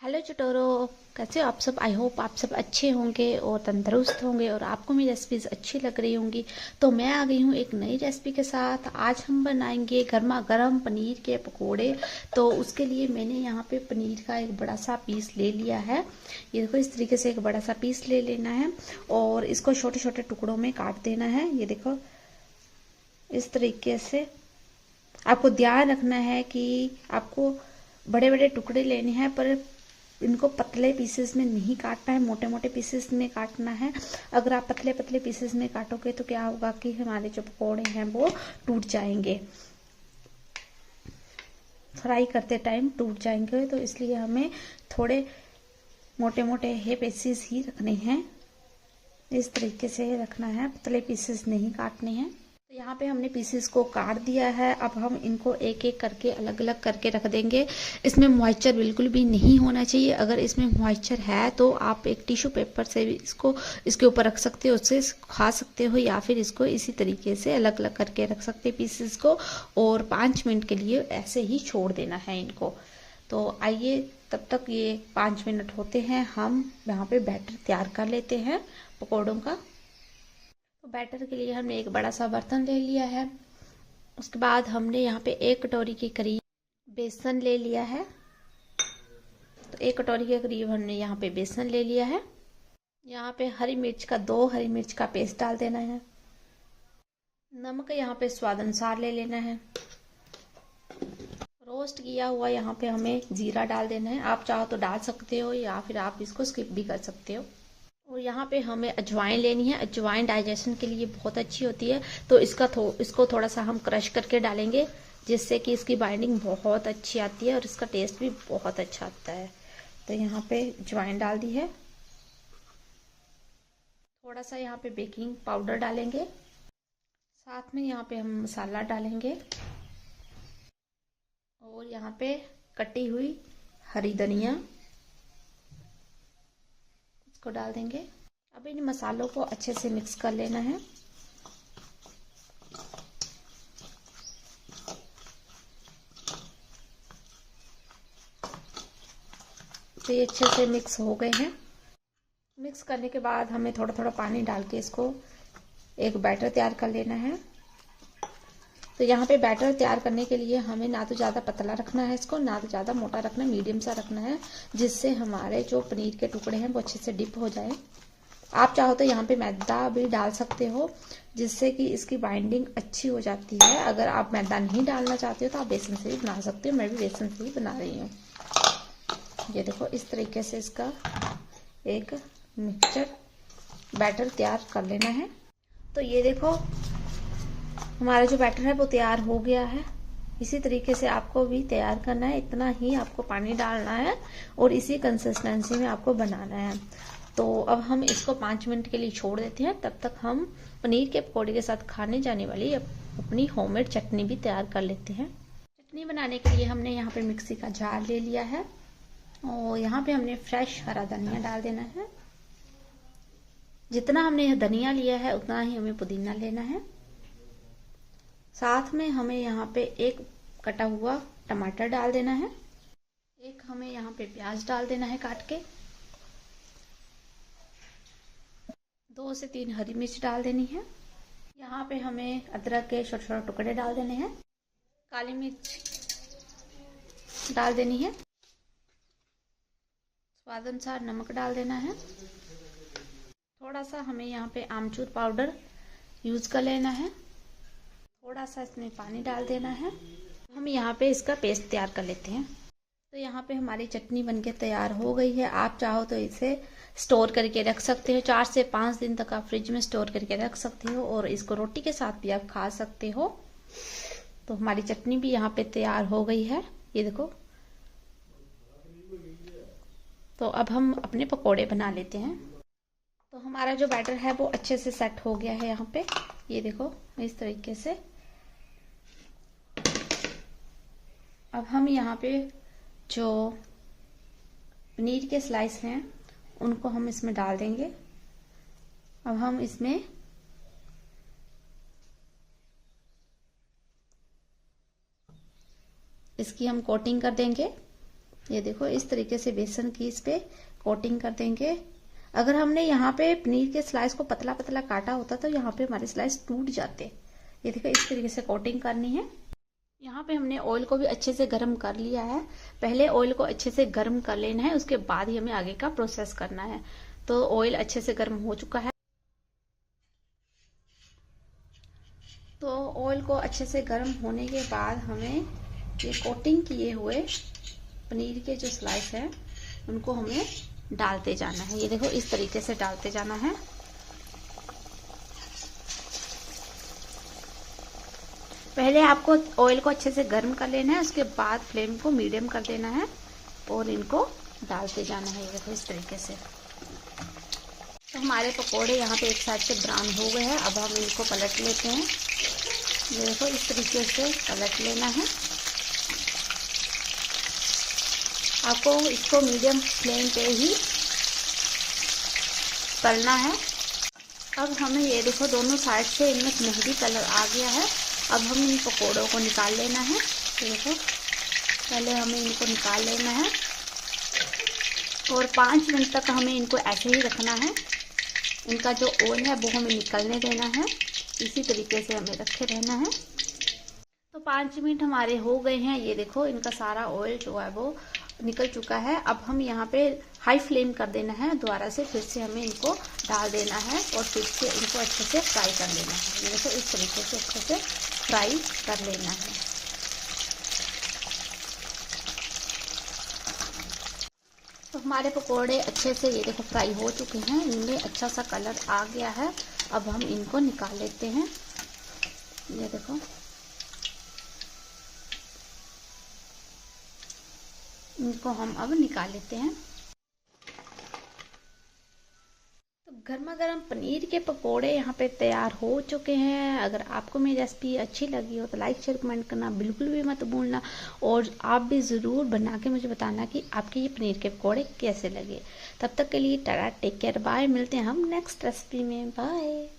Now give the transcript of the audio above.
Hello चटोरो, कैसे हो आप सब। आई होप आप सब अच्छे होंगे और तंदुरुस्त होंगे और आपको मेरी रेसिपीज़ अच्छी लग रही होंगी। तो मैं आ गई हूँ एक नई रेसिपी के साथ। आज हम बनाएंगे गर्मा गर्म पनीर के पकोड़े। तो उसके लिए मैंने यहाँ पे पनीर का एक बड़ा सा पीस ले लिया है। ये देखो, इस तरीके से एक बड़ा सा पीस ले लेना है और इसको छोटे छोटे टुकड़ों में काट देना है। ये देखो, इस तरीके से आपको ध्यान रखना है कि आपको बड़े बड़े टुकड़े लेने हैं, पर इनको पतले पीसेस में नहीं काटना है, मोटे मोटे पीसेस में काटना है। अगर आप पतले पतले पीसेस में काटोगे तो क्या होगा कि हमारे जो पकौड़े हैं वो टूट जाएंगे, फ्राई करते टाइम टूट जाएंगे। तो इसलिए हमें थोड़े मोटे मोटे पीसेस ही रखने हैं। इस तरीके से रखना है, पतले पीसेस नहीं काटने हैं। तो यहाँ पे हमने पीसेस को काट दिया है। अब हम इनको एक एक करके अलग अलग करके रख देंगे। इसमें मॉइस्चर बिल्कुल भी नहीं होना चाहिए। अगर इसमें मॉइस्चर है तो आप एक टिश्यू पेपर से भी इसको इसके ऊपर रख सकते हो, उससे खा सकते हो, या फिर इसको इसी तरीके से अलग अलग करके रख सकते हैं पीसेस को, और 5 मिनट के लिए ऐसे ही छोड़ देना है इनको। तो आइए, तब तक ये 5 मिनट होते हैं, हम यहाँ पे बैटर तैयार कर लेते हैं पकौड़ों का। तो बैटर के लिए हमने एक बड़ा सा बर्तन ले लिया है। उसके बाद हमने यहाँ पे 1 कटोरी के करीब बेसन ले लिया है। तो 1 कटोरी के करीब हमने यहाँ पे बेसन ले लिया है। यहाँ पे हरी मिर्च का 2 हरी मिर्च का पेस्ट डाल देना है। नमक यहाँ पे स्वाद अनुसार ले लेना है। रोस्ट किया हुआ यहाँ पे हमें जीरा डाल देना है। आप चाहो तो डाल सकते हो या फिर आप इसको स्किप भी कर सकते हो। और यहाँ पे हमें अजवाइन लेनी है। अजवाइन डाइजेशन के लिए बहुत अच्छी होती है। तो इसको थोड़ा सा हम क्रश करके डालेंगे, जिससे कि इसकी बाइंडिंग बहुत अच्छी आती है और इसका टेस्ट भी बहुत अच्छा आता है। तो यहाँ पे अजवाइन डाल दी है। थोड़ा सा यहाँ पे बेकिंग पाउडर डालेंगे, साथ में यहाँ पे हम मसाला डालेंगे, और यहाँ पे कटी हुई हरी धनिया इसको डाल देंगे। अब इन मसालों को अच्छे से मिक्स कर लेना है। तो ये अच्छे से मिक्स हो गए हैं। मिक्स करने के बाद हमें थोड़ा थोड़ा पानी डाल के इसको एक बैटर तैयार कर लेना है। तो यहाँ पे बैटर तैयार करने के लिए हमें ना तो ज़्यादा पतला रखना है इसको, ना तो ज़्यादा मोटा रखना है, मीडियम सा रखना है, जिससे हमारे जो पनीर के टुकड़े हैं वो अच्छे से डिप हो जाए। आप चाहो तो यहाँ पे मैदा भी डाल सकते हो, जिससे कि इसकी बाइंडिंग अच्छी हो जाती है। अगर आप मैदा नहीं डालना चाहते हो तो आप बेसन से भी बना सकते हो। मैं भी बेसन से ही बना रही हूँ। ये देखो, इस तरीके से इसका एक मिक्सचर बैटर तैयार कर लेना है। तो ये देखो, हमारा जो बैटर है वो तैयार हो गया है। इसी तरीके से आपको भी तैयार करना है। इतना ही आपको पानी डालना है और इसी कंसिस्टेंसी में आपको बनाना है। तो अब हम इसको 5 मिनट के लिए छोड़ देते हैं। तब तक हम पनीर के पकौड़े के साथ खाने जाने वाली अपनी होममेड चटनी भी तैयार कर लेते हैं। चटनी बनाने के लिए हमने यहाँ पे मिक्सी का जार ले लिया है और यहाँ पे हमने फ्रेश हरा धनिया डाल देना है। जितना हमने धनिया लिया है उतना ही हमें पुदीना लेना है। साथ में हमें यहाँ पे एक कटा हुआ टमाटर डाल देना है। एक हमें यहाँ पे प्याज डाल देना है काट के। 2 से 3 हरी मिर्च डाल देनी है। यहाँ पे हमें अदरक के छोटे छोटे टुकड़े डाल देने हैं। काली मिर्च डाल देनी है। स्वाद अनुसार नमक डाल देना है। थोड़ा सा हमें यहाँ पे आमचूर पाउडर यूज कर लेना है। थोड़ा सा इसमें पानी डाल देना है। हम यहाँ पे इसका पेस्ट तैयार कर लेते हैं। तो यहाँ पे हमारी चटनी बनके तैयार हो गई है। आप चाहो तो इसे स्टोर करके रख सकते हो। 4 से 5 दिन तक आप फ्रिज में स्टोर करके रख सकते हो और इसको रोटी के साथ भी आप खा सकते हो। तो हमारी चटनी भी यहाँ पे तैयार हो गई है, ये देखो। तो अब हम अपने पकोड़े बना लेते हैं। तो हमारा जो बैटर है वो अच्छे से सेट हो गया है यहाँ पे, ये देखो, इस तरीके से। अब हम यहाँ पे जो पनीर के स्लाइस हैं उनको हम इसमें डाल देंगे। अब हम इसमें इसकी हम कोटिंग कर देंगे। ये देखो इस तरीके से बेसन की इस पे कोटिंग कर देंगे। अगर हमने यहाँ पे पनीर के स्लाइस को पतला पतला काटा होता तो यहाँ पे हमारे स्लाइस टूट जाते। ये देखो इस तरीके से कोटिंग करनी है। यहाँ पे हमने ऑयल को भी अच्छे से गर्म कर लिया है। पहले ऑयल को अच्छे से गर्म कर लेना है, उसके बाद ही हमें आगे का प्रोसेस करना है। तो ऑयल अच्छे से गर्म हो चुका है। तो ऑयल को अच्छे से गर्म होने के बाद हमें ये कोटिंग किए हुए पनीर के जो स्लाइस है उनको हमें डालते जाना है। ये देखो इस तरीके से डालते जाना है। पहले आपको ऑयल को अच्छे से गर्म कर लेना है, उसके बाद फ्लेम को मीडियम कर देना है और इनको डालते जाना है। ये देखो इस तरीके से। तो हमारे पकोड़े यहाँ पे एक साइड से ब्राउन हो गए हैं। अब हम इनको पलट लेते हैं। ये देखो इस तरीके से पलट लेना है। आपको इसको मीडियम फ्लेम पे ही तलना है। अब हमें ये देखो दोनों साइड से इनमें मेहंदी कलर आ गया है। अब हम इन पकोड़ों को निकाल लेना है। तो देखो पहले हमें इनको निकाल लेना है और 5 मिनट तक हमें इनको ऐसे ही रखना है। इनका जो ऑयल है वो हमें निकलने देना है। इसी तरीके से हमें रखे रहना है। तो 5 मिनट हमारे हो गए हैं। ये देखो इनका सारा ऑयल जो है वो निकल चुका है। अब हम यहाँ पे हाई फ्लेम कर देना है। दोबारा से फिर से हमें इनको डाल देना है और फिर से इनको अच्छे से फ्राई कर लेना है। ये देखो इस तरीके से अच्छे से फ्राई कर लेना है। तो हमारे पकोड़े अच्छे से ये देखो फ्राई हो चुके हैं। इनमें अच्छा सा कलर आ गया है। अब हम इनको निकाल लेते हैं। ये देखो इनको हम अब निकाल लेते हैं। तो गर्मा गर्म पनीर के पकोड़े यहाँ पे तैयार हो चुके हैं। अगर आपको मेरी रेसिपी अच्छी लगी हो तो लाइक शेयर कमेंट करना बिल्कुल भी मत भूलना और आप भी ज़रूर बना के मुझे बताना कि आपके ये पनीर के पकोड़े कैसे लगे। तब तक के लिए टाटा, टेक केयर, बाय। मिलते हैं हम नेक्स्ट रेसिपी में। बाय।